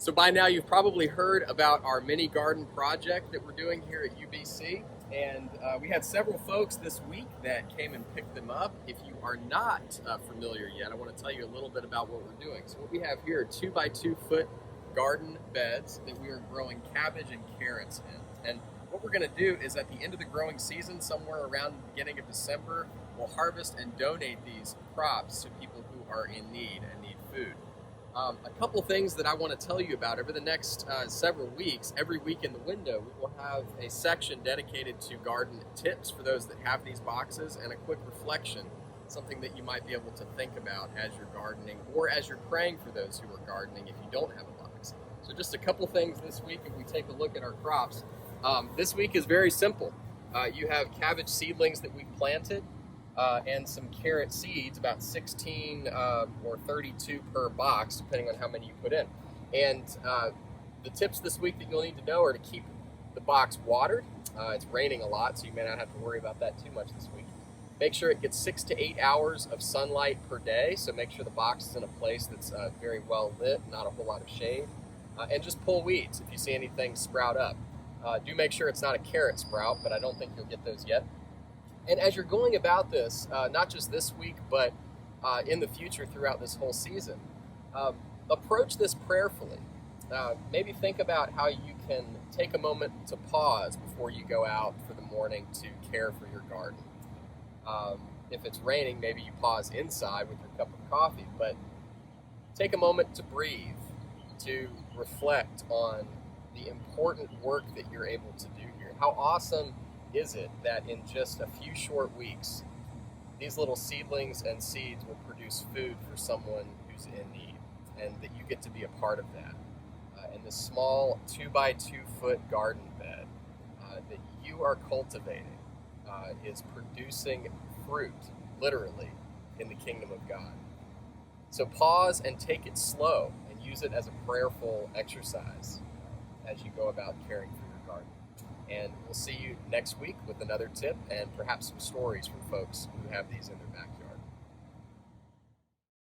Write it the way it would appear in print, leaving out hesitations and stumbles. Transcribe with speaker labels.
Speaker 1: So by now you've probably heard about our mini garden project that we're doing here at UBC. And we had several folks this week that came and picked them up. If you are not familiar yet, I want to tell you a little bit about what we're doing. So what we have here are 2 by 2 foot garden beds that we are growing cabbage and carrots in. And what we're going to do is at the end of the growing season, somewhere around the beginning of December, we'll harvest and donate these crops to people who are in need and need food. A couple things that I want to tell you about over the next several weeks. Every week in the window, we will have a section dedicated to garden tips for those that have these boxes, and a quick reflection, something that you might be able to think about as you're gardening or as you're praying for those who are gardening if you don't have a box. So just a couple things this week if we take a look at our crops. This week is very simple. You have cabbage seedlings that we planted. And some carrot seeds, about 16 or 32 per box, depending on how many you put in. And the tips this week that you'll need to know are to keep the box watered. It's raining a lot, so you may not have to worry about that too much this week. Make sure it gets 6 to 8 hours of sunlight per day, so make sure the box is in a place that's very well lit, not a whole lot of shade. And just pull weeds if you see anything sprout up. Do make sure it's not a carrot sprout, but I don't think you'll get those yet. And as you're going about this, not just this week, but in the future throughout this whole season, approach this prayerfully. Maybe think about how you can take a moment to pause before you go out for the morning to care for your garden. If it's raining, maybe you pause inside with your cup of coffee, but take a moment to breathe, to reflect on the important work that you're able to do here. How awesome is it that in just a few short weeks, these little seedlings and seeds will produce food for someone who's in need, and that you get to be a part of that. And this small 2 by 2 foot garden bed that you are cultivating is producing fruit, literally, in the kingdom of God. So pause and take it slow and use it as a prayerful exercise as you go about caring for your garden. And we'll see you next week with another tip and perhaps some stories from folks who have these in their backyard.